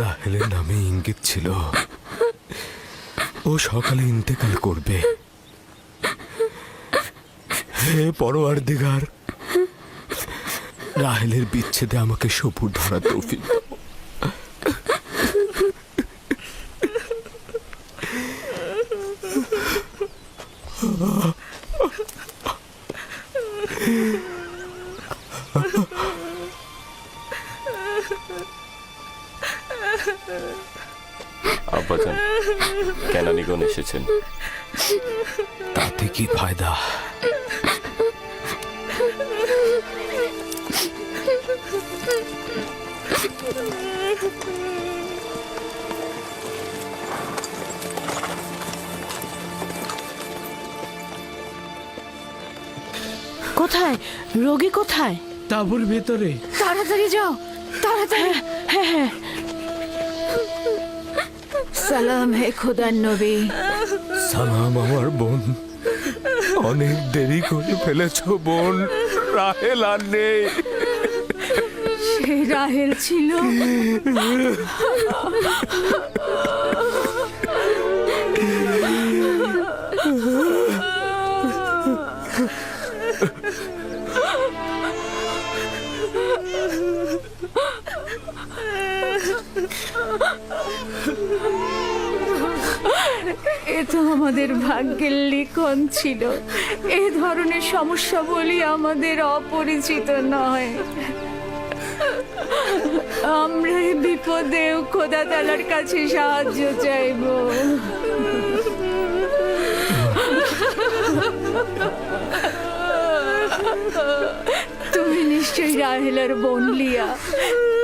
রাহেলের নামে ইঙ্গিত ছিল ও সকালে ইন্তেকাল করবে। হে পরওয়ারদিগার, রাহেলের বিচ্ছেদে আমাকে সবুর ধরা তৌফিক দাও। আব্বাজান, কেনানিগণ এসেছেন। তাতে কি ফায়দা? কোথায় রোগী? কোথায়? তাঁবুর ভেতরে। তাড়াতাড়ি যাও, তাড়াতাড়ি। হ্যাঁ হ্যাঁ। সালাম হে খোদার নবী। সালাম আমার বোন। অনেক দেরি করে ফেলেছ বোন, রাহেল আর নেই। সে রাহেল ছিল। এ তো আমাদের ভাগ্যের লিখন ছিল। এ ধরনের সমস্যা বলি আমাদের অপরিচিত নয়। আমরা এই বিপদেও খোদা তাআলার কাছে সাহায্য চাইব। তুমি নিশ্চয়ই রাহেলার বোন লিয়া।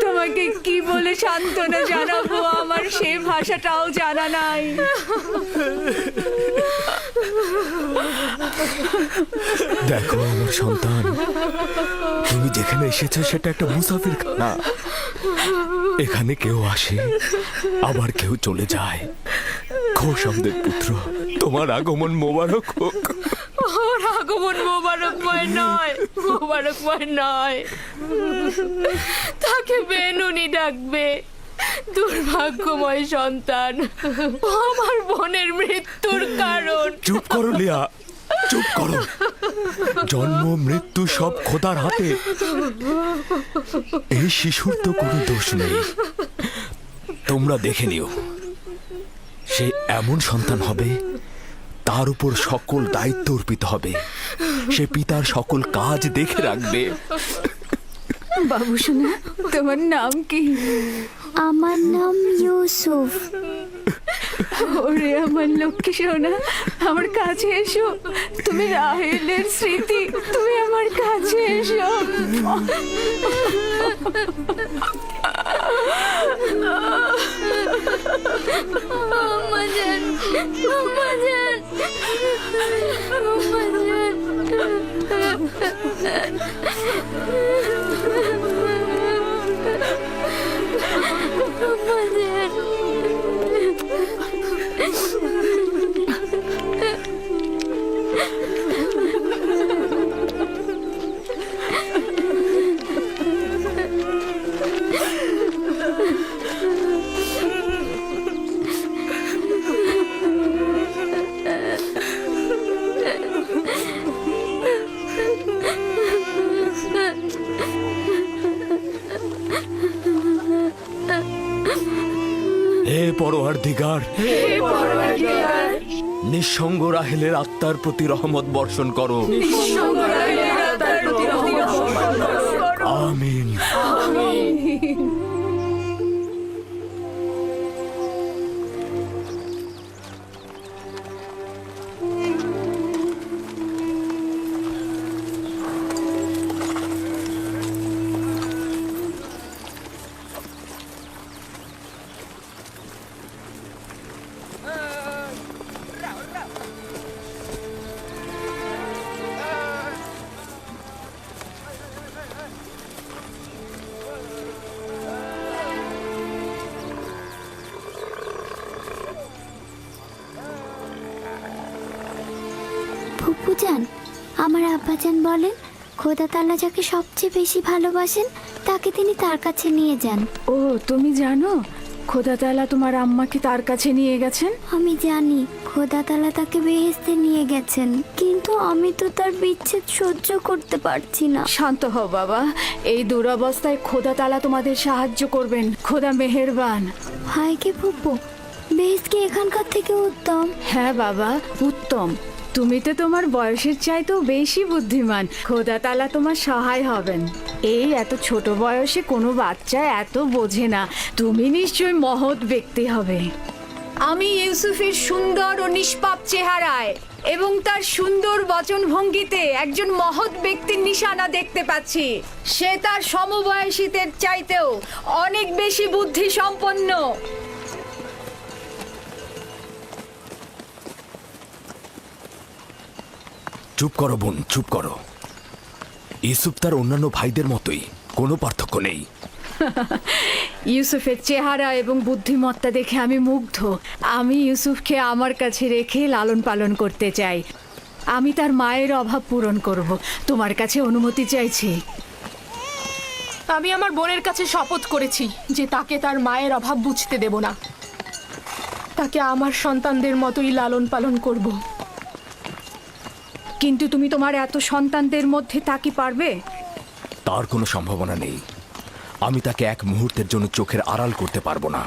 তোমাকে কি বলে সান্ত্বনা জানাবো, আমার সে ভাষাটাও জানা নাই। দেখো আমার সন্তান, তুমি যেখানে এসেছো সেটা একটা মুসাফির খানা। এখানে কেউ আসে আবার কেউ চলে যায়। খোশামদের পুত্র, তোমার আগমন মোবারক হোক। ওর আগমন মোবারকময় নয়, মোবারকময় নয়। তাকে বেনুনি ডাকবে। দুর্ভাগ্যময় সন্তান, আমার বোনের মৃত্যুর কারণ। চুপ করো লিয়া, চুপ করো। জন্ম মৃত্যু সব খোদার হাতে। এই শিশুর তো কোনো দোষ নেই। তোমরা দেখে নিও, সে এমন সন্তান হবে তার উপর সকল দায়িত্ব অর্পিত হবে। সে পিতার সকল কাজ দেখে রাখবে। বাবু শোনা, তোমার নাম কি? আমার নাম ইউসুফ। ওরে আমার লক্ষ্মী সোনা, আমার কাছে এসো। তুমি রাহেলের স্মৃতি, তুমি আমার কাছে এসো। আমাজান, আমাজান, আমাজান। হে পরওয়ারদিগার, নিঃসঙ্গ রাহেলের আত্মার প্রতি রহমত বর্ষণ করো। আমিন। ফুপুজান, আমার আব্বাজান বলেন খোদা তাআলা যাকে সবচেয়ে বেশি ভালোবাসেন তাকে তিনি তার কাছে নিয়ে যান। ও, তুমি জানো খোদা তাআলা তোমার আম্মাকে তার কাছে নিয়ে গেছেন? আমি জানি খোদা তাআলা তাকে বেহেশতে নিয়ে গেছেন, কিন্তু আমি তো তার বিচ্ছেদ সহ্য করতে পারছি না। শান্ত হও বাবা, এই দুরবস্থায় খোদা তাআলা তোমাদের সাহায্য করবেন। খোদা মেহেরবান। হায় কে ফুপু, বেহেশত কি এখানকার থেকে উত্তম? হ্যাঁ বাবা, উত্তম। তুমি তো তোমার বয়সের চাইতেও বেশি বুদ্ধিমান। খোদা তাআলা তোমার সহায় হবেন। এই এত ছোট বয়সে কোনো বাচ্চা এত বোঝে না। তুমি নিশ্চয়ই মহৎ ব্যক্তি হবে। আমি ইউসুফের সুন্দর ও নিষ্পাপ চেহারায় এবং তার সুন্দর বচনভঙ্গিতে একজন মহৎ ব্যক্তির নিশানা দেখতে পাচ্ছি। সে তার সমবয়সীদের চাইতেও অনেক বেশি বুদ্ধি সম্পন্ন। চুপ করো বোন, চুপ করো। ইউসুফ তার অন্যান্য ভাইদের মতোই, কোনো পার্থক্য নেই। ইউসুফের চেহারা এবং বুদ্ধিমত্তা দেখে আমি মুগ্ধ। আমি ইউসুফকে আমার কাছে রেখে লালন পালন করতে চাই। আমি তার মায়ের অভাব পূরণ করব। তোমার কাছে অনুমতি চাইছি। আমি আমার বোনের কাছে শপথ করেছি যে তাকে তার মায়ের অভাব বুঝতে দেব না। তাকে আমার সন্তানদের মতোই লালন পালন করব। কিন্তু তুমি তোমার এত সন্তানদের মধ্যে তা কি পারবে? তার কোনো সম্ভাবনা নেই। আমি তাকে এক মুহূর্তের জন্য চোখের আড়াল করতে পারবো না।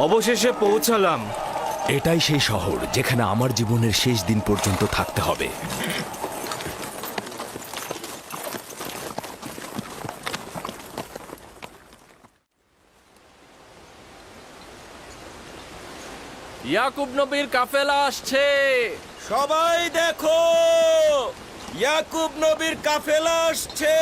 অবশেষে পৌঁছালাম। এটাই সেই শহর যেখানে আমার জীবনের শেষ দিন পর্যন্ত থাকতে হবে। ইয়াকুব নবীর কাফেলা আসছে। সবাই দেখো, ইয়াকুব নবীর কাফেলা আসছে।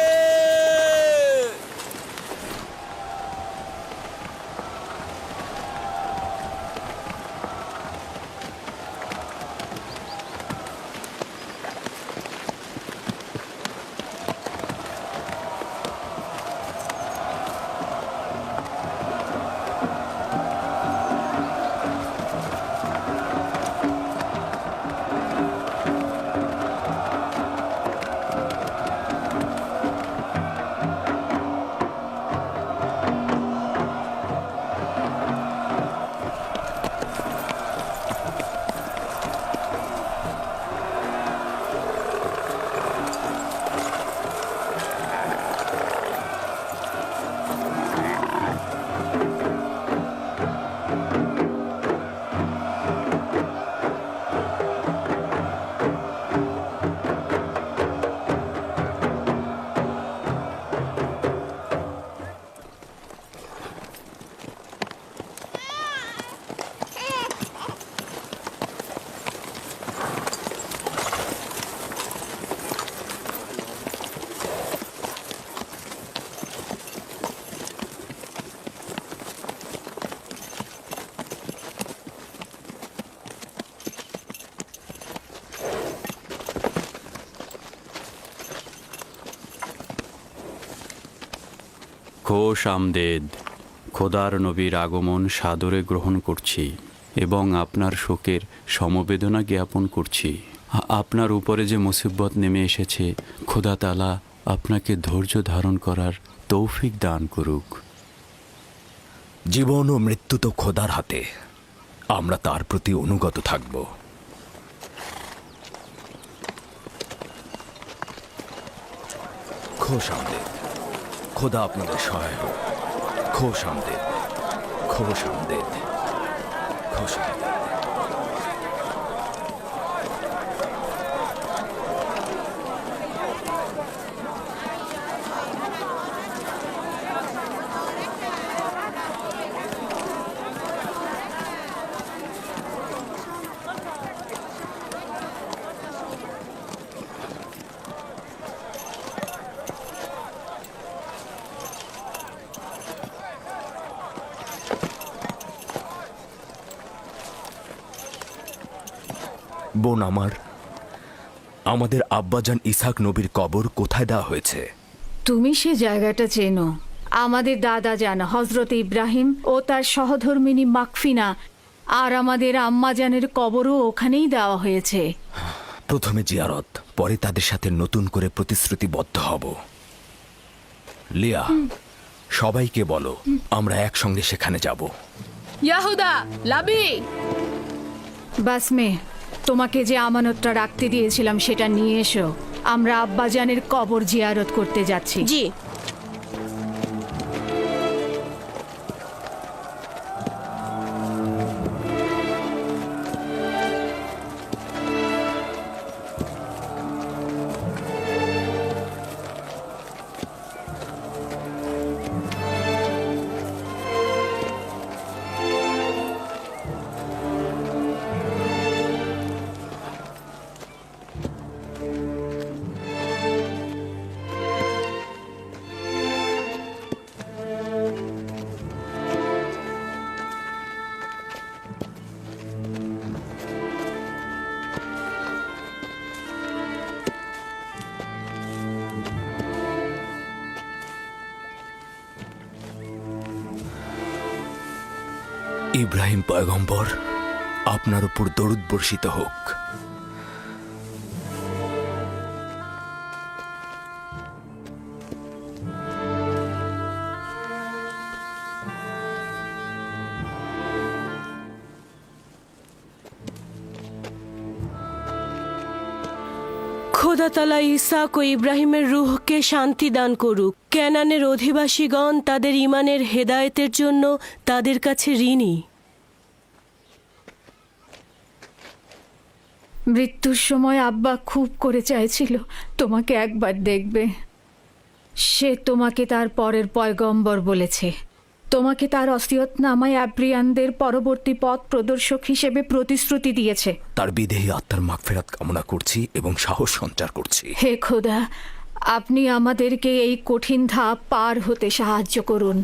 খোশ আমদেদ। খোদার নবীর আগমন সাদরে গ্রহণ করছি এবং আপনার শোকের সমবেদনা জ্ঞাপন করছি। আপনার উপরে যে মুসিবত নেমে এসেছে, খোদা তাআলা আপনাকে ধৈর্য ধারণ করার তৌফিক দান করুক। জীবন ও মৃত্যু তো খোদার হাতে, আমরা তার প্রতি অনুগত থাকব। খোশ আমদেদ। খোদা আপনাদের সহায় হোক। খোশ আমদেদ, খোশ আমদেদ, খোশ আমদেদ। বোন আমার, আমাদের আব্বাজান ইসাক নবীর কবর কোথায় দেওয়া হয়েছে? তুমি সে জায়গাটা চেনো। আমাদের দাদা জান হজরত ইব্রাহিম ও তার সহধর্মিনী মাকফিনা আর আমাদের আম্মাজানের কবরও ওখানেই দেওয়া হয়েছে। প্রথমে জিয়ারত, পরে তাদের সাথে নতুন করে প্রতিশ্রুতিবদ্ধ হব। লিয়া, সবাইকে বলো আমরা একসঙ্গে সেখানে যাব। ইয়াহুদা, লাবি, বাসমে, তোমাকে যে আমানতটা রাখতে দিয়েছিলাম সেটা নিয়ে এসো। আমরা আব্বাজানের কবর জিয়ারত করতে যাচ্ছি। জি। ইব্রাহিম পয়গম্বর, আপনার উপর দরুদ বর্ষিত হোক। খোদা তাআলা ইসাক ও ইব্রাহিমের রূহকে শান্তি দান করুক। কেনানের অধিবাসীগণ তাদের ঈমানের হেদায়েতের জন্য তাদের কাছে ঋণী। মৃত্যুর সময় আব্বা খুব করে চাইছিল তোমাকে একবার দেখবে। সে তোমাকে তার পরের পয়গম্বর বলেছে। তোমাকে তার ওসিয়তনামায় আব্রিয়ানদের পরবর্তী পথ প্রদর্শক হিসেবে প্রতিশ্রুতি দিয়েছে। তার বিদেহী আত্মার মাগফিরাত কামনা করছি এবং সাহস সঞ্চার করছি। হে খোদা, আপনি আমাদেরকে এই কঠিন ধাপ পার হতে সাহায্য করুন।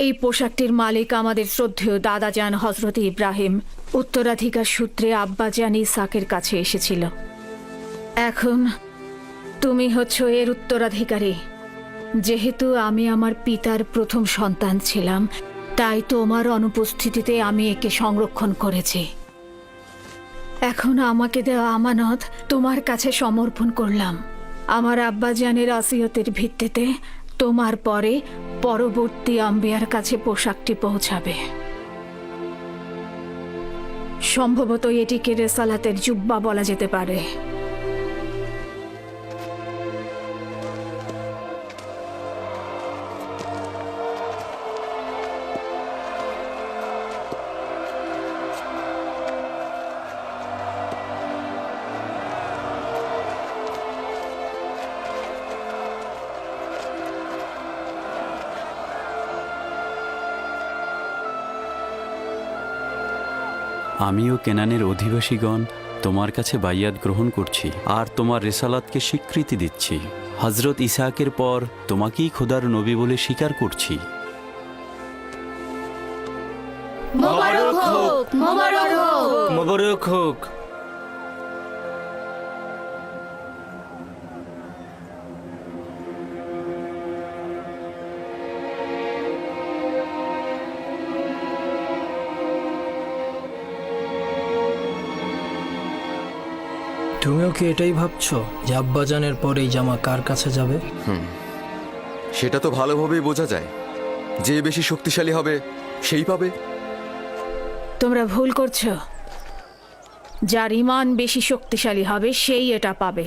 এই পোশাকটির মালিক আমাদের শ্রদ্ধেয় দাদাজান হজরত ইব্রাহিম উত্তরাধিকার সূত্রে আব্বাজান ইসাকের কাছে এসেছিল। এখন তুমি হচ্ছ এর উত্তরাধিকারী। যেহেতু আমি আমার পিতার প্রথম সন্তান ছিলাম, তাই তোমার অনুপস্থিতিতে আমি একে সংরক্ষণ করেছি। এখন আমাকে দেওয়া আমানত তোমার কাছে সমর্পণ করলাম। আমার আব্বাজানের ওসিয়তের ভিত্তিতে তোমার পরে পরবর্তী আম্বিয়ার কাছে পোশাকটি পৌঁছাবে। সম্ভবত এটিকে রেসালাতের জুব্বা বলা যেতে পারে। আমিও কেনানের অধিবাসীগণ তোমার কাছে বাইয়াত গ্রহণ করছি আর তোমার রেসালাতকে স্বীকৃতি দিচ্ছি। হজরত ইসাকের পর তোমাকেই খোদার নবী বলে স্বীকার করছি। মোবারক হোক, মোবারক হোক। মোবারক হোক। তুমিও কি এটাই ভাবছো যে আব্বাজানের পর এই জামা কার কাছে যাবে? সেটা তো ভালোভাবেই বোঝা যায়। যে বেশি শক্তিশালী হবে সেই পাবে। তোমরা ভুল করছো। যার ঈমান বেশি শক্তিশালী হবে সেই এটা পাবে।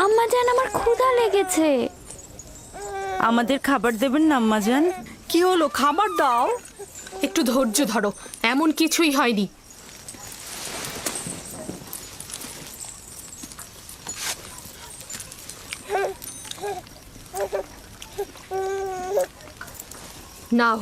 আম্মা জান, আমার ক্ষুধা লেগেছে। আমাদের খাবার দেবেন না আম্মাজান? কি হলো, খাবার দাও। একটু ধৈর্য ধরো, এমন কিছুই হয়নি। নাও।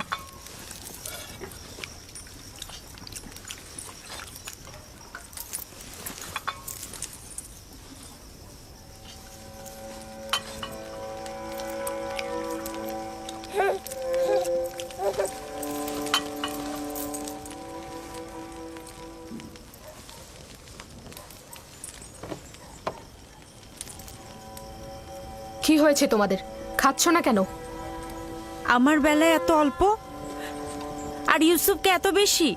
কি হয়েছে তোমাদের? খাচ্ছ না কেন? আমার বেলায় এত অল্প আর ইউসুফকে এত বেশি।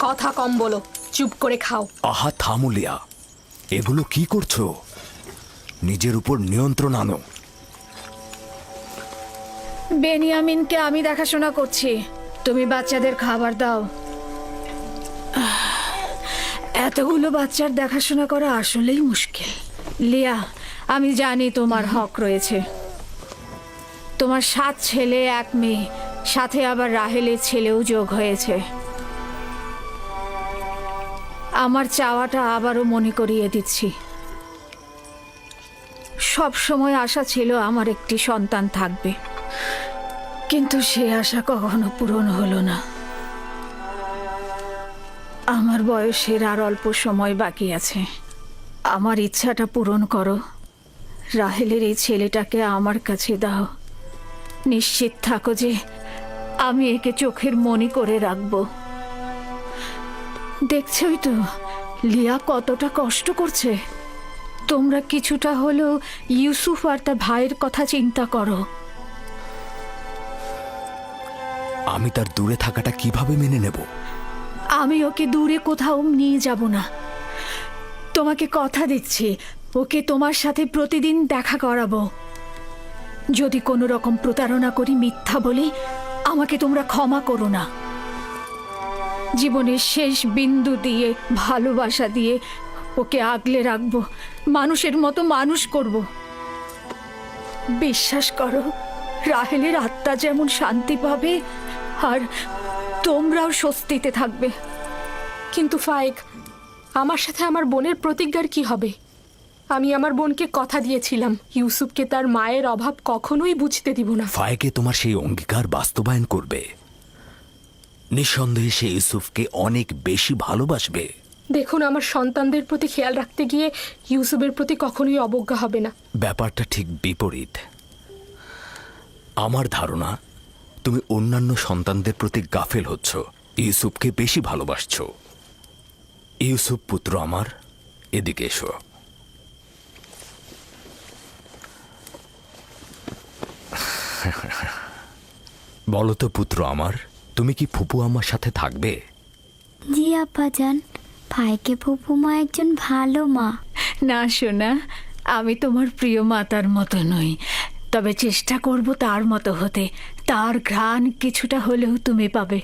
কথা কম বলো, চুপ করে খাও। আহা থামো লিয়া, এগুলো কি করছো? নিজের উপর নিয়ন্ত্রণ আনো। বেনিয়ামিনকে আমি দেখাশোনা করছি, তুমি বাচ্চাদের খাবার দাও। এতগুলো বাচ্চার দেখাশোনা করা আসলেই মুশকিল। লিয়া, আমি জানি তোমার হক রয়েছে। তোমার 7 ছেলে 1 মেয়ে, সাথে আবার রাহেলের ছেলেও যোগ হয়েছে। আমার চাওয়াটা আবারও মনে করিয়ে দিচ্ছি। সব সময় আশা ছিল আমার একটি সন্তান থাকবে, কিন্তু সে আশা কখনো পূরণ হলো না। আমার বয়সের আর অল্প সময় বাকি আছে। আমার ইচ্ছাটা পূরণ করো। রাহেলের এই ছেলেটাকে আমার কাছে দাও। নিশ্চিত থাকো যে আমি একে চোখের মনি করে রাখবো। দেখছই তো লিয়া কতটা কষ্ট করছে। তোমরা কিছুটা হলেও ইউসুফ আর তার ভাইয়ের কথা চিন্তা করো। আমি তার দূরে থাকাটা কিভাবে মেনে নেব? আমি ওকে দূরে কোথাও নিয়ে যাব না। তোমাকে কথা দিচ্ছি, ওকে তোমার সাথে প্রতিদিন দেখা করাবো। যদি কোনো রকম প্রতারণা করি, মিথ্যা বলি, আমাকে তোমরা ক্ষমা করো না। জীবনের শেষ বিন্দু দিয়ে, ভালোবাসা দিয়ে ওকে আগলে রাখবো, মানুষের মতো মানুষ করব। বিশ্বাস করো, রাহেলের আত্মা যেমন শান্তি পাবে আর তোমরাও স্বস্তিতে থাকবে। কিন্তু ফায়েক, আমার সাথে আমার বোনের প্রতিজ্ঞার কি হবে? আমি আমার বোনকে কথা দিয়েছিলাম ইউসুফকে তার মায়ের অভাব কখনোই বুঝতে দিব না। ফায়েকে তোমার সেই অঙ্গীকার বাস্তবায়ন করবে। নিঃসন্দেহে সে ইউসুফকে অনেক বেশি ভালোবাসবে। দেখুন, আমার সন্তানদের প্রতি খেয়াল রাখতে গিয়ে ইউসুফের প্রতি কখনোই অবজ্ঞা হবে না। ব্যাপারটা ঠিক বিপরীত। আমার ধারণা তুমি অন্যান্য সন্তানদের প্রতি গাফেল হচ্ছ, ইউসুফকে বেশি ভালোবাসছো। ইউসুফ পুত্র আমার, এদিকে এসো। বলো তো পুত্র আমার, তুমি কি ফুপু আমার সাথে থাকবে? জি আব্বাজান, ভাইকে ফুপু মা একজন ভালো মা। না সোনা, আমি তোমার প্রিয় মাতার মতো নই, তবে চেষ্টা করব তার মতো হতে। তার ঘ্রাণ কিছুটা হলেও তুমি পাবে।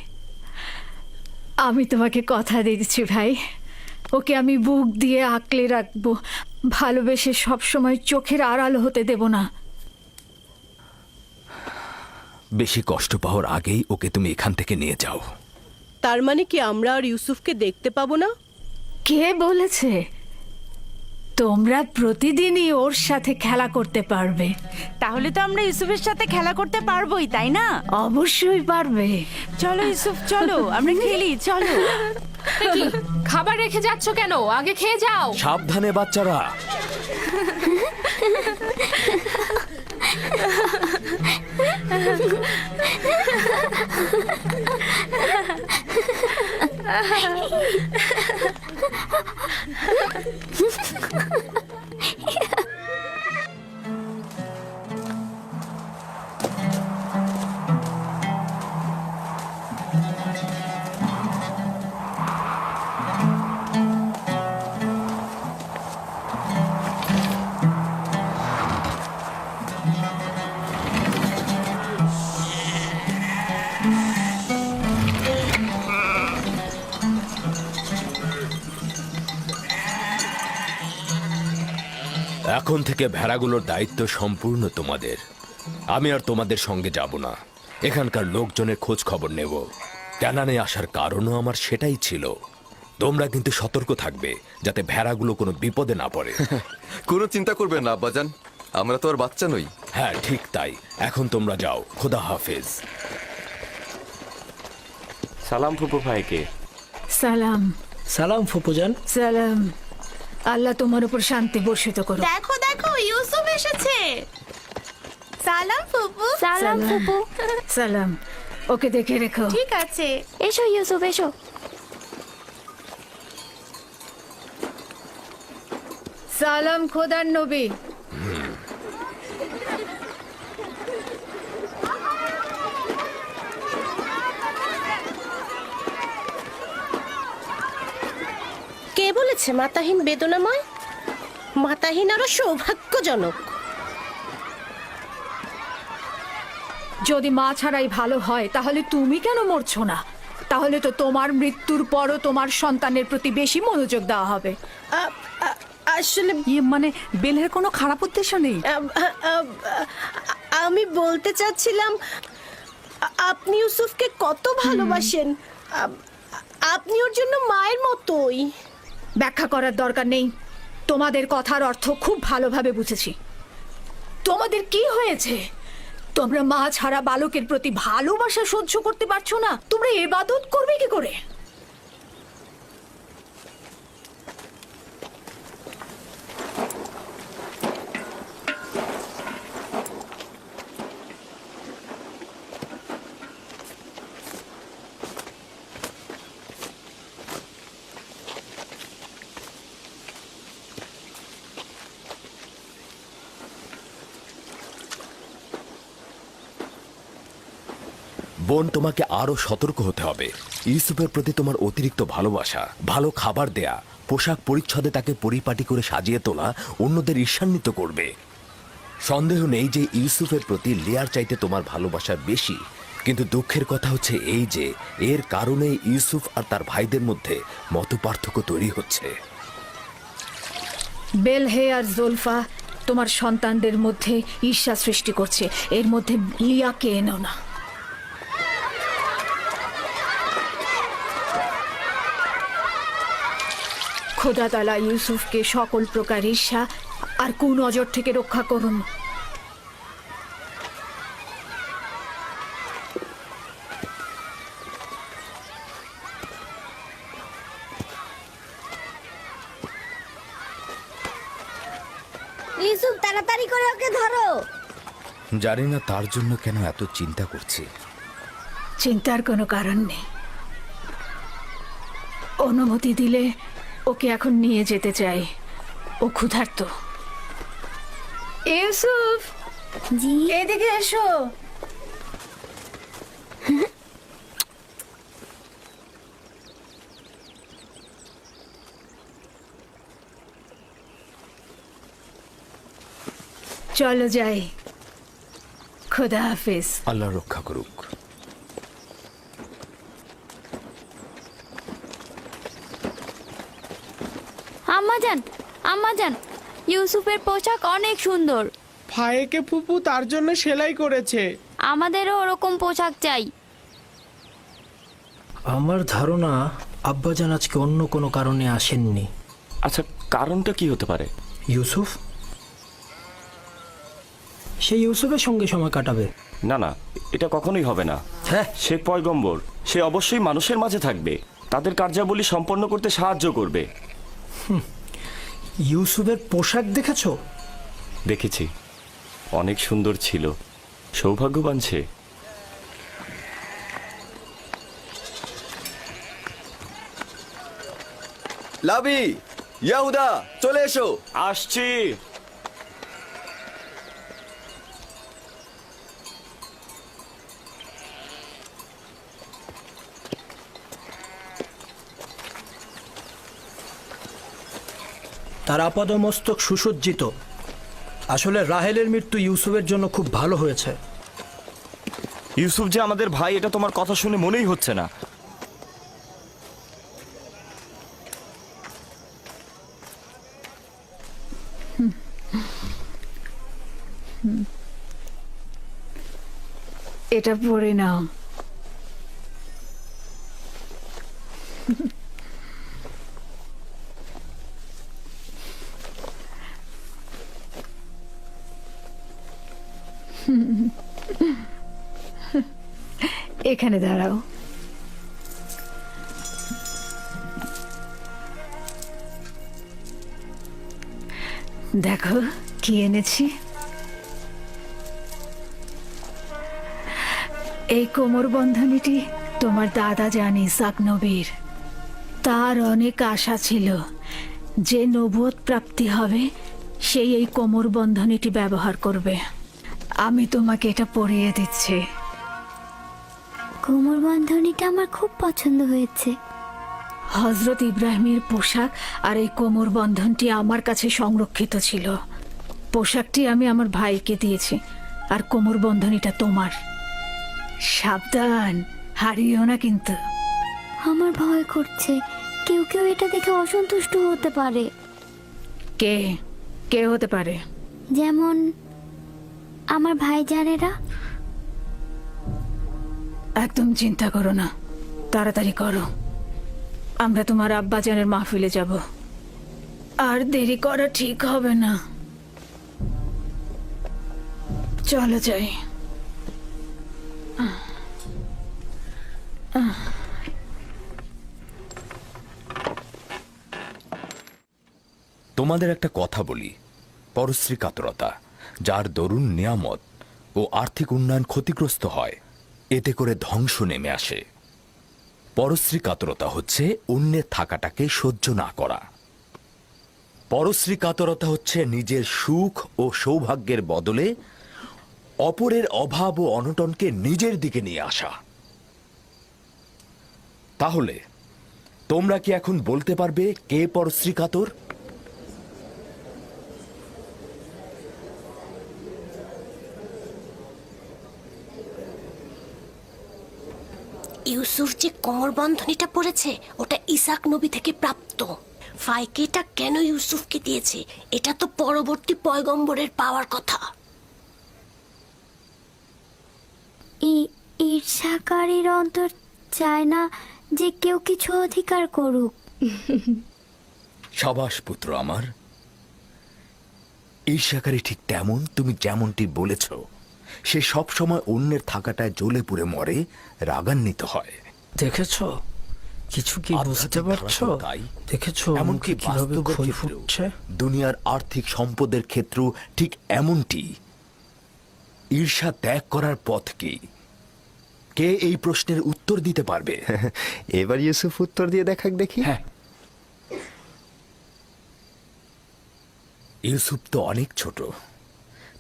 আমি তোমাকে কথা দিচ্ছি ভাই, ওকে আমি বুক দিয়ে আঁকলে রাখবো, ভালোবেসে সবসময় চোখের আড়াল হতে দেব না। বেশি কষ্ট পাওয়ার আগেই ওকে তুমি এখান থেকে নিয়ে যাও। তার মানে কি আমরা আর ইউসুফকে দেখতে পাবো না? কে বলেছে? তোমরা প্রতিদিনই ওর সাথে খেলা করতে পারবে। তাহলে তো আমরা ইউসুফের সাথে খেলা করতে পারবোই, তাই না? অবশ্যই পারবে। চলো ইউসুফ, চলো আমরা খেলি, চলো। এ কি, খাবার রেখে যাচ্ছ কেন? আগে খেয়ে যাও। সাবধানে বাচ্চারা। এখন থেকে ভেড়াগুলোর দায়িত্ব সম্পূর্ণ তোমাদের। আমি আর তোমাদের সঙ্গে যাব না, এখানকার লোকজনের খোঁজ খবর নেব। ক্যানানে আসার কারণও আমার সেটাই ছিল। তোমরা কিন্তু সতর্ক থাকবে যাতে ভেড়াগুলো কোনো বিপদে না পড়ে। কোনো চিন্তা করবেন না আব্বাজান, আমরা তো আর বাচ্চা নই। হ্যাঁ ঠিক তাই। এখন তোমরা যাও, খোদা হাফেজ। সালাম ফুপু ভাইকে। সালাম। সালাম ফুপুজান। সালাম। আল্লাহ তোমার উপর শান্তি বর্ষিত করো। দেখো দেখো, ইউসুফ এসেছে। সালাম ফুপু। সালাম ফুপু। সালাম। ওকে দেখে রেখো। ঠিক আছে। এসো ইউসুফ, এসো। সালাম খোদার নবী। কে বলেছে মাতাহীন বেদনাময়? মাতাহীন আরো সৌভাগ্যজনক। যদি মা ছাড়াই ভালো হয় তাহলে তুমি কেন মরছো না? তাহলে তো তোমার মৃত্যুর পরও তোমার সন্তানের প্রতি বেশি মনোযোগ দেওয়া হবে। আসলে মানে বেলের কোনো খারাপ উদ্দেশ্য নেই। আমি বলতে চাচ্ছিলাম, আপনি ইউসুফকে কত ভালোবাসেন। আপনি ওর জন্য মায়ের মতোই। ব্যাখ্যা করার দরকার নেই। তোমাদের কথার অর্থ খুব ভালোভাবে বুঝেছি। তোমাদের কি হয়েছে? তোমরা মা ছাড়া বালকের প্রতি ভালোবাসা সহ্য করতে পারছো না? তোমরা ইবাদত করবে কি করে? বোন, তোমাকে আরো সতর্ক হতে হবে। ইউসুফের প্রতি তোমার অতিরিক্ত ভালোবাসা, ভালো খাবার দেয়া, পোশাক পরিচ্ছদে তাকে পরিপাটি করে সাজিয়ে তোলা অন্যদের ঈর্ষান্বিত করবে। সন্দেহ নেই যে ইউসুফের প্রতি লিয়ার চাইতে তোমার ভালোবাসা বেশি। কিন্তু দুঃখের কথা হচ্ছে এই যে এর কারণে ইউসুফ আর তার ভাইদের মধ্যে মতপার্থক্য তৈরি হচ্ছে। বেলহে আর জোলফা তোমার সন্তানদের মধ্যে ঈর্ষা সৃষ্টি করছে। এর মধ্যে লিয়াকে এনো না। খোদা তাআলা ইউসুফকে সকল প্রকার ঈর্ষা আর কুনজর থেকে রক্ষা করুন। ইউসুফ, তাড়াতাড়ি করে ওকে ধরো। জানি না তার জন্য কেন এত চিন্তা করছি। চিন্তার কোনো কারণ নেই। অনুমতি দিলে ওকে এখন নিয়ে যেতে চাই। ও ক্ষুধার্ত। ইউসুফ, জি। এদিকে এসো। চলো যাই। খোদা হাফেজ। আল্লাহ রক্ষা করুক। আম্মাজান, আম্মাজান, ইউসুফের পোশাক অনেক সুন্দর। ভাইকে ফুপু তার জন্য সেলাই করেছে। আমাদেরও ওরকম পোশাক চাই। আমার ধারণা আব্বাজান আজকে অন্য কোনো কারণে আসেননি। আচ্ছা, কারণটা কি হতে পারে? ইউসুফ? সে ইউসুফের সঙ্গে সময় কাটাবে। না না, এটা কখনোই হবে না। হ্যাঁ, সে পয়গম্বর, সে অবশ্যই মানুষের মাঝে থাকবে, তাদের কার্যাবলী সম্পন্ন করতে সাহায্য করবে। ইউসুফের পোশাক দেখেছো? দেখেছি, অনেক সুন্দর ছিল। সৌভাগ্যবান সে। লাবি, ইয়াহুদা, চলে এসো। আসছি। তার আপাদমস্তক সুসজ্জিত। আসলে রাহেলের মৃত্যু ইউসুফের জন্য খুব ভালো হয়েছে। ইউসুফ যে আমাদের ভাই, এটা তোমার কথা শুনে মনেই হচ্ছে না। এটা পড়ে নাও। এখানে দাঁড়াও। দেখো কি এনেছি। এই কোমর বন্ধনীটি তোমার দাদা জান ইসাক নবীর। তার অনেক আশা ছিল যে নবুয়ত প্রাপ্তি হবে সেই এই কোমর বন্ধনীটি ব্যবহার করবে। আমি তোমাকে এটা পরিয়ে দিচ্ছি। কোমর বন্ধনীটা আমার খুব পছন্দ হয়েছে। হজরত ইব্রাহিমের পোশাক আর এই কোমর বন্ধনটি আমার কাছে সংরক্ষিত ছিল। পোশাকটি আমি আমার ভাইকে দিয়েছি, আর কোমর বন্ধনীটা তোমার। সাবধান, হারিও না কিন্তু। আমার ভয় করছে, কেউ কেউ এটা দেখে অসন্তুষ্ট হতে পারে। কে কে হতে পারে? যেমন আমার ভাইজানেরা। একদম চিন্তা করো না, তাড়াতাড়ি করো। আমরা তোমার আব্বাজানের মাহফিলে যাব, আর দেরি করা ঠিক হবে না। চলো যাই। তোমাদের একটা কথা বলি, পরশ্রী কাতরতা, যার দরুন নিয়ামত ও আর্থিক উন্নয়ন ক্ষতিগ্রস্ত হয়, এতে করে ধ্বংস নেমে আসে। পরশ্রী কাতরতা হচ্ছে অন্যের থাকাটাকে সহ্য না করা। পরশ্রী কাতরতা হচ্ছে নিজের সুখ ও সৌভাগ্যের বদলে অপরের অভাব ও অনটনকে নিজের দিকে নিয়ে আসা। তাহলে তোমরা কি এখন বলতে পারবে কে পরশ্রী কাতর? ইউসুফ যে কোমর বন্ধনীটা পড়েছে ওটা ইসাক নবী থেকে প্রাপ্ত। ফাইকে এটা কেন ইউসুফকে দিয়েছে? এটা তো পরবর্তী পয়গম্বরের পাওয়ার কথা। ঈর্ষাকারীর অন্তর চায় না যে কেউ কিছু অধিকার করুক। সাবাস পুত্র আমার। ঈর্ষাকারী ঠিক তেমন, তুমি যেমনটি বলেছ, সে সব সময় অন্যের থাকাটায় জ্বলে পুড়ে মরে, রাগান্বিত হয়। দেখেছো কিছু কি বুঝতে পারছো? দেখেছো এমনকি কিভাবে বাস্তবের ক্ষয় ক্ষেত্রেও, ফুটছে? দুনিয়ার আর্থিক সম্পদের ক্ষেত্রেও ঠিক এমনটি। ঈর্ষা ত্যাগ করার পথ কি? কে এই প্রশ্নের উত্তর দিতে পারবে? এবার ইউসুফ উত্তর দিয়ে দেখাক দেখি। হ্যাঁ, ইউসুফ তো অনেক ছোট,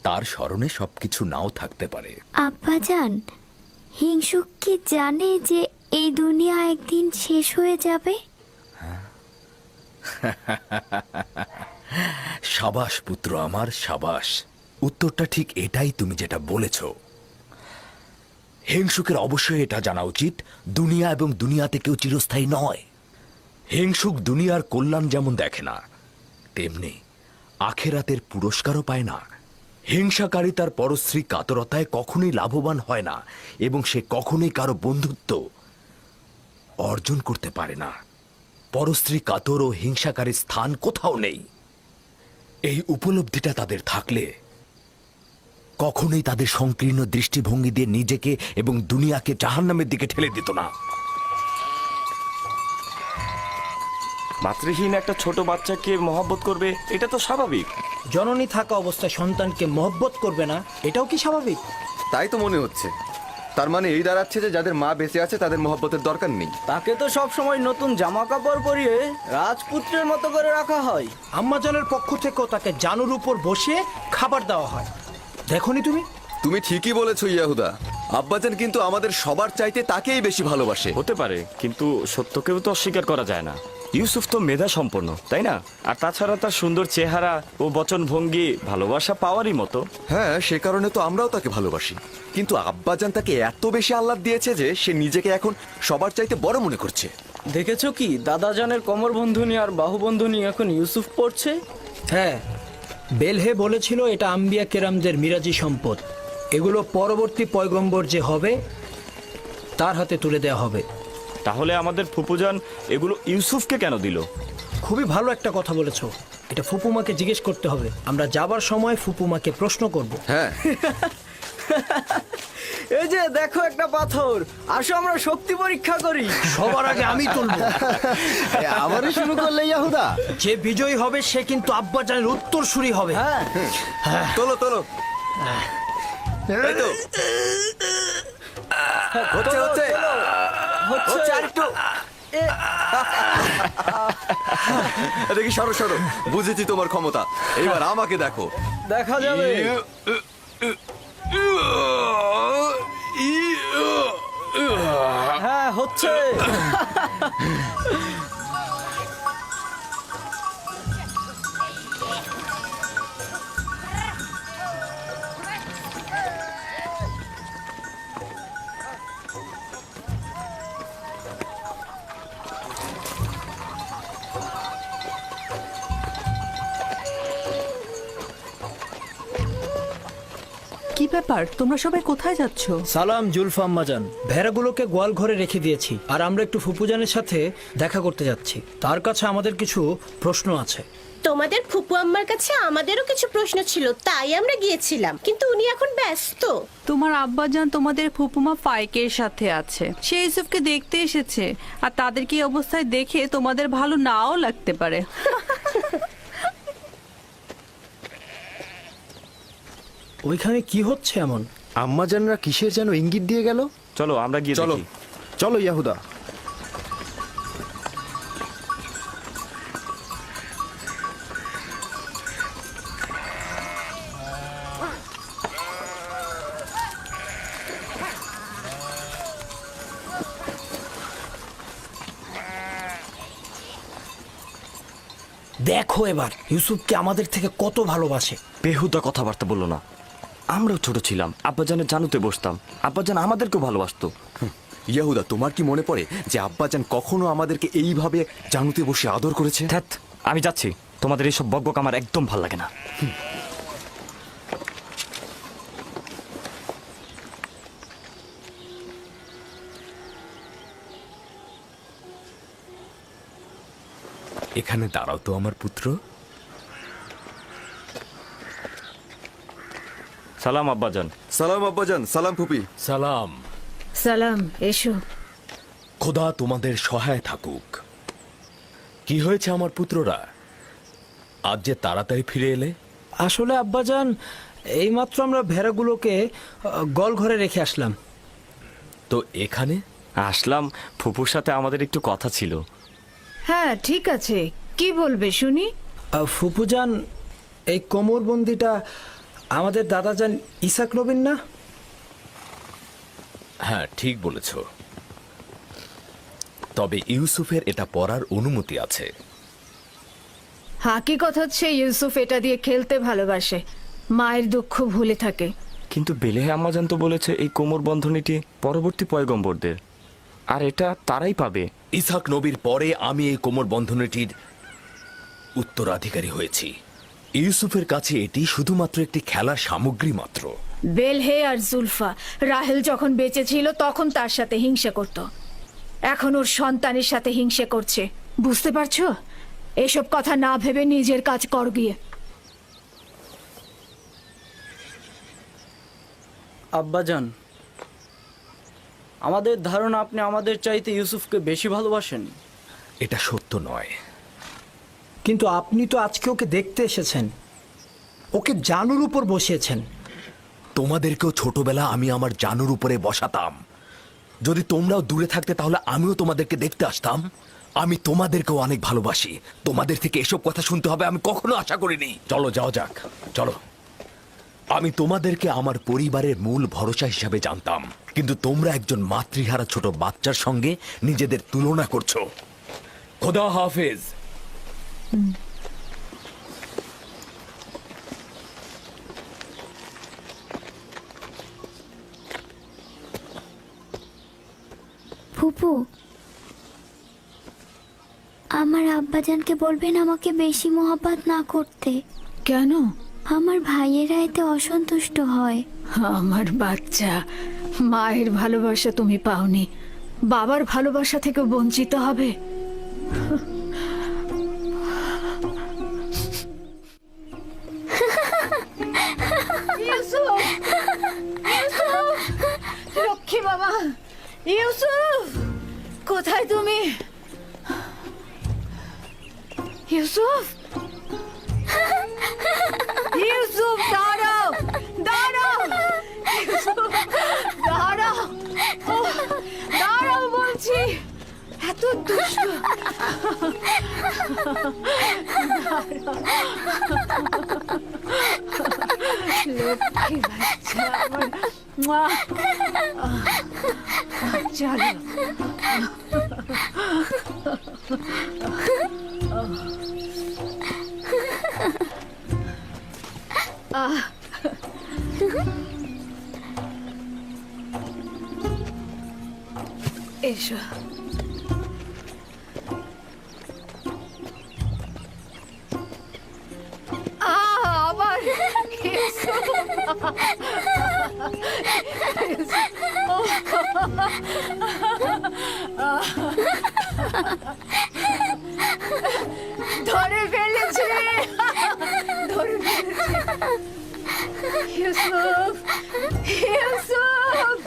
তার স্মরণে সবকিছু নাও থাকতে পারে। আব্বাজান, হিংসুক কি জানে যে এই দুনিয়া একদিন শেষ হয়ে যাবে? সাবাস পুত্র আমার, সাবাস। উত্তরটা ঠিক এটাই, তুমি যেটা বলেছ। হিংসুকের অবশ্যই এটা জানা উচিত, দুনিয়া এবং দুনিয়াতে কেউ চিরস্থায়ী নয়। হিংসুক দুনিয়ার কল্যাণ যেমন দেখে না, তেমনি আখেরাতের পুরস্কারও পায় না। হিংসাকারী তার পরশ্রী কাতরতায় কখনোই লাভবান হয় না, এবং সে কখনোই কারো বন্ধুত্ব অর্জন করতে পারে না। পরশ্রী কাতর ও হিংসাকারীর স্থান কোথাও নেই। এই উপলব্ধিটা তাদের থাকলে কখনোই তাদের সংকীর্ণ দৃষ্টিভঙ্গি দিয়ে নিজেকে এবং দুনিয়াকে জাহান্নামের দিকে ঠেলে দিত না। মাতৃহীন একটা ছোট বাচ্চাকে মহব্বত করবে, এটা তো স্বাভাবিক। জননী থাকা অবস্থায় সন্তানকে মহব্বত করবে না, এটাও কি স্বাভাবিক? তাই তো মনে হচ্ছে। তার মানে এই দাঁড়াচ্ছে যে যাদের মা বেঁচে আছে তাদের মহব্বতের দরকার নেই। তাকে তো সব সময় নতুন জামা কাপড় পরিয়ে রাজপুত্রের মতো করে রাখা হয়। আম্মাজানের পক্ষ থেকেও তাকে জানুর উপর বসিয়ে খাবার দেওয়া হয়। দেখনি তুমি? তুমি ঠিকই বলেছো ইয়াহুদা। আব্বাজান কিন্তু আমাদের সবার চাইতে তাকেই বেশি ভালোবাসে। হতে পারে, কিন্তু সত্যকেও তো অস্বীকার করা যায় না। ইউসুফ তো মেধা সম্পন্ন, তাই না? আর তাছাড়া তার সুন্দর চেহারা ও বচনভঙ্গি ভালোবাসা পাওয়ারই মতো। হ্যাঁ, সে কারণে তো আমরাও তাকে ভালোবাসি। কিন্তু আব্বাজান তাকে এত বেশি আহ্লাদ দিয়েছে যে সে নিজেকে এখন সবার চাইতে বড় মনে করছে। দেখেছো কি দাদাজানের কোমর বন্ধনী আর বাহু বন্ধনী এখন ইউসুফ পড়ছে? হ্যাঁ, বেলহে বলেছিল এটা আম্বিয়া কেরামদের মিরাজি সম্পদ। এগুলো পরবর্তী পয়গম্বর যে হবে তার হাতে তুলে দেওয়া হবে। তাহলে আমাদের ফুপুজান এগুলো ইউসুফকে কেন দিল? খুবই ভালো একটা কথা বলেছো। এটা ফুপুমাকে জিজ্ঞেস করতে হবে। আমরা যাবার সময় ফুপুমাকে প্রশ্ন করব। হ্যাঁ, এই যে দেখো একটা পাথর, আসো আমরা শক্তি পরীক্ষা করি। সবার আগে আমি তুলব। আবারও শুরু করলে ইয়াহুদা। যে বিজয়ী হবে সে কিন্তু আব্বাজানের উত্তরসূরি হবে। হ্যাঁ, তোলো তোলো। এই তো। হচ্ছে হচ্ছে হচ্ছে আরেকটু। দেখি, সরো সরো। বুঝেছি তোমার ক্ষমতা, এবার আমাকে দেখো। দেখা যাবে। হ্যাঁ, হচ্ছে। কি ব্যাপার, তোমরা সবাই কোথায় যাচ্ছ? সালাম জুলফা আম্মাজান। ভেড়াগুলোকে গোয়াল ঘরে রেখে দিয়েছি, আর আমরা একটু ফুপুজানের সাথে দেখা করতে যাচ্ছি। তার কাছে আমাদের কিছু প্রশ্ন আছে। তোমাদের ফুপু আম্মার কাছে আমাদেরও কিছু প্রশ্ন ছিল, তাই আমরা গিয়েছিলাম, কিন্তু উনি এখন ব্যস্ত। তোমার আব্বাজান তোমাদের ফুপুমা ফাইকের সাথে আছে। সে ইউসুফকে দেখতে এসেছে, আর তাদেরকে এই অবস্থায় দেখে তোমাদের ভালো নাও লাগতে পারে। ওইখানে কি হচ্ছে এমন? আম্মাজানরা কিসের যেন ইঙ্গিত দিয়ে গেল। চলো আমরা গিয়ে চলো। দেখি। চলো ইয়াহুদা। দেখো এবার ইউসুফকে আমাদের থেকে কত ভালোবাসে। বেহুদা কথাবার্তা বললো না। আমরাও ছোট ছিলাম, আব্বাজানের জানুতে বসতাম, আব্বাজান আমাদেরকেও ভালোবাসতো। ইয়াহুদা, তোমার কি মনে পড়ে যে আব্বাজান কখনো আমাদেরকে এইভাবে জানুতে বসে আদর করেছে? ধ্যাৎ, আমি যাচ্ছি। তোমাদের এইসব বকবক আমার একদম ভাল লাগে না। এখানে দাঁড়াও তো আমার পুত্র। সালাম আব্বাজান। সালাম আব্বাজান। সালাম ফুপি। সালাম। সালাম, এসো। খোদা তোমাদের সহায় থাকুক। কি হয়েছে আমার পুত্ররা, আজ যে তাড়াতাড়ি ফিরে এলে? আসলে আব্বাজান, এইমাত্র আমরা ভেড়াগুলোকে গোয়াল ঘরে রেখে আসলাম। তো এখানে আসলাম, ফুপুর সাথে আমাদের একটু কথা ছিল। হ্যাঁ, ঠিক আছে, কি বলবে শুনি। ফুপুজান, এই কোমরবন্দিটা আমাদের দাদাজান ইসাক নবীন না? হ্যাঁ, ঠিক বলেছ। তবে ইউসুফের এটা পরার অনুমতি আছে। হাকিকত হচ্ছে ইউসুফ এটা দিয়ে খেলতে ভালোবাসে, মায়ের দুঃখ ভুলে থাকে। কিন্তু বেলেহে আম্মাজান তো বলেছে এই কোমর বন্ধনীটি পরবর্তী পয়গম্বরদের, আর এটা তারাই পাবে। ইসাক নবীর পরে আমি এই কোমর বন্ধনীটির উত্তরাধিকারী হয়েছি। ইউসুফের কাছে এটি শুধুমাত্র একটি খেলার সামগ্রী মাত্র। বেলহে আর জুলফা রাহেল যখন বেঁচে ছিল তখন তার সাথে হিংসা করত, এখন ওর সন্তানের সাথে হিংসা করছে। বুঝতে পারছো? এসব কথা না ভেবে নিজের কাজ কর গিয়ে। আব্বাজান, আমাদের ধারণা আপনি আমাদের চাইতে ইউসুফকে বেশি ভালোবাসেন। এটা সত্য নয়। কিন্তু আপনি তো আজকে ওকে দেখতে এসেছেন, ওকে জানুর উপর বসিয়েছেন। তোমাদেরকেও ছোটবেলা আমি আমার জানুর উপরে বসাতাম। যদি তোমরাও দূরে থাকতে তাহলে আমিও তোমাদেরকে দেখতে আসতাম। আমি তোমাদেরকেও অনেক ভালোবাসি। তোমাদের থেকে এসব কথা শুনতে হবে আমি কখনো আশা করিনি। চলো যাও যাক, চলো। আমি তোমাদেরকে আমার পরিবারের মূল ভরসা হিসাবে জানতাম, কিন্তু তোমরা একজন মাতৃহারা ছোট বাচ্চার সঙ্গে নিজেদের তুলনা করছো। খোদা হাফেজ। ফুপু, আমার আব্বাজানকে বলবেন আমাকে বেশি মহব্বত না করতে। কেন? আমার ভাইয়েরা এতে অসন্তুষ্ট হয়। আমার বাচ্চা, মায়ের ভালোবাসা তুমি পাওনি, বাবার ভালোবাসা থেকে বঞ্চিত হবে। লক্ষ্মী বাবা, ইউসুফ কোথায় তুমি? ইউসুফ, ইউসুফ দাঁড়াও, দাঁড়াও, ইউসুফ দাঁড়াও, দাঁড়াও বলছি। এত দুষ্ট। লক্ষ্মী বাচ্চা আমার। চলো। এসো। আবার ধরে ফেলেছে, ধরে ফেলেছে। ইউসুফ, ইউসুফ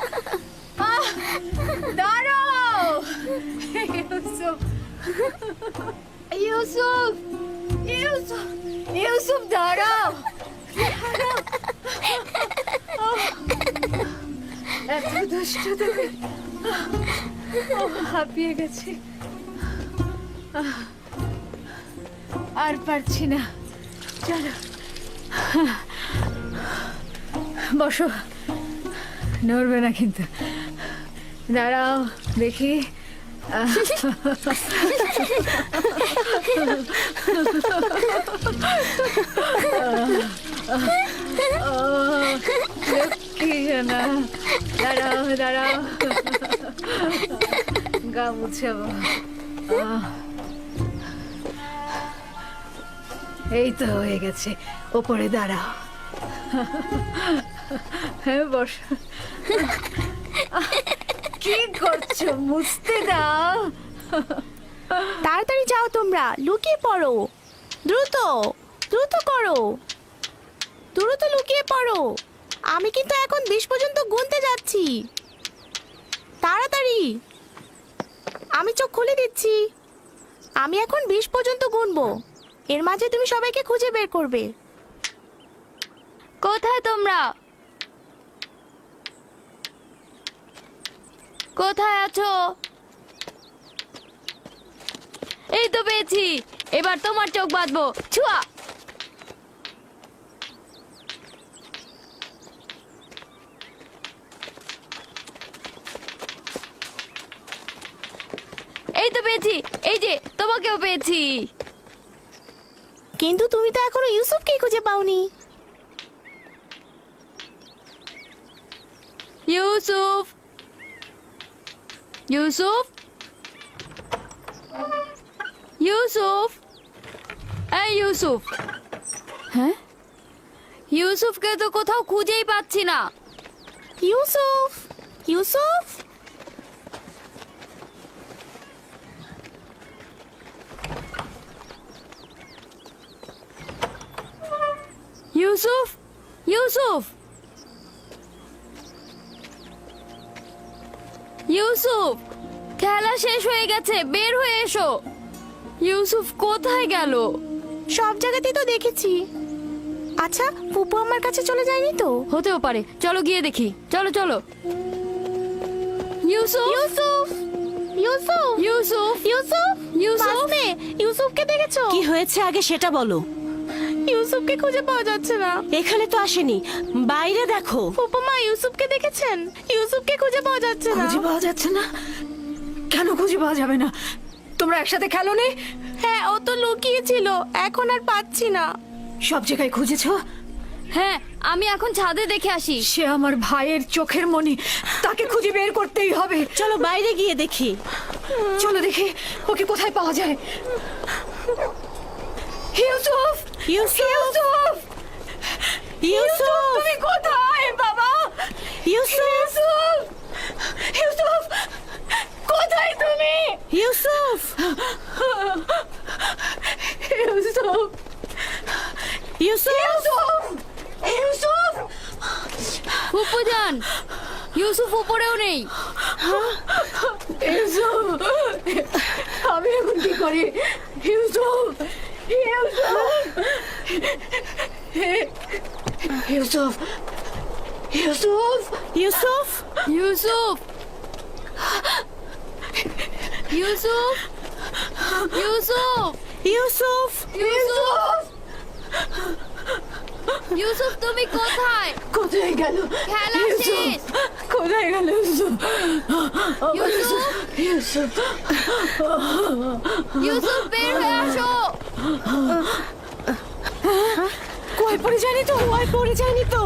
দাঁড়াও, ইউসুফ, ইউসুফ, ইউসুফ, ইউসুফ দাঁড়াও, এত দুষ্ট তুমি। হাঁপিয়ে গেছি, আর পারছি না। চলো বসো, নড়বে না কিন্তু। দাঁড়াও দেখি। লক্ষ্মী জানা, দাঁড়াও দাঁড়াও, গা মুছাবো। এই তো হয়ে গেছে, ওপরে দাঁড়াও। হ্যাঁ বস। কি করছো? মুছতে দাও। তাড়াতাড়ি যাও, তোমরা লুকিয়ে পড়ো, দ্রুত দ্রুত করো, দ্রুত লুকিয়ে পড়ো। আমি কিন্তু এখন 20 পর্যন্ত গুনতে যাচ্ছি। তাড়াতাড়ি, আমি চোখ খুলে দিচ্ছি। আমি এখন 20 পর্যন্ত গুনবো, এর মাঝে তুমি সবাইকে খুঁজে বের করবে। কোথায় তোমরা? কোথায় আছো? এই তো পেয়েছি, এবার তোমার চোখ বাঁধবো। ছুয়া। এই তো পেয়েছি, এই যে তোমাকেও পেয়েছি। কিন্তু তুমি তো এখনো ইউসুফকে খুঁজে পাওনি। ইউসুফ, ইউসুফ, ইউসুফ, এই ইউসুফ। হ্যাঁ, ইউসুফকে তো কোথাও খুঁজেই পাচ্ছি না। ইউসুফ, ইউসুফ, ইউসুফ, ইউসুফ, ইউসুফ, খেলা শেষ হয়ে গেছে, বের হয়ে এসো। ইউসুফ কোথায় গেল? সব জায়গাতেই তো দেখেছি। আচ্ছা, ফুপু আমার কাছে চলে যায়নি তো? হতেও পারে, চলো গিয়ে দেখি। চলো চলো। ইউসুফ, ইউসুফ, ইউসুফ, ইউসুফ, ইউসুফ, ইউসুফ, ইউসুফকে দেখেছো? কি হয়েছে আগে সেটা বলো। ইউসুফকে খুঁজে পাওয়া যাচ্ছে না। এখানে তো আসেনি, বাইরে দেখো। ফুপু মা ইউসুফকে দেখেছেন? ইউসুফকে খুঁজে পাওয়া যাচ্ছে না। খুঁজে পাওয়া যাচ্ছে না? কেন খুঁজে পাওয়া যাবে না? তোমরা একসাথে খেলো নি? হ্যাঁ, ও তো লুকিয়েছিল, এখন আর পাচ্ছি না। সব জায়গায় খুঁজেছো? হ্যাঁ, আমি এখন ছাদে দেখে আসি। সে আমার ভাইয়ের চোখের মনি, তাকে খুঁজে বের করতেই হবে। চলো বাইরে গিয়ে দেখি। চলো দেখি ওকে কোথায় পাওয়া যায়। ইউসুফ, ইউসুফ, ইউসুফ, ইউসুফ, তুমি কোথায় বাবা? ইউসুফ, ইউসুফ, কোথায় তুমি? ইউসুফ, ইউসুফ, ইউসুফ, ইউসুফ, ফুপু যান, ইউসুফ উপরেও নেই। ইউসুফ, আমি এখন কি করি? ইউসুফ, ইউসুফ, ইউসুফ, ইউসুফ, ইউসুফ, ইউসুফ, ইউসুফ, ইউসুফ, ইউসুফ, ইউসুফ, তুমি কোথায়? কোথায় গেল? খেলা শেষ। কোথায় গেল ইউসুফ? ইউসুফ, ইউসুফ, ইউসুফ, বের হয়ে আসো। কই পড়ে যায়নি তো? পড়ে যায়নি তো?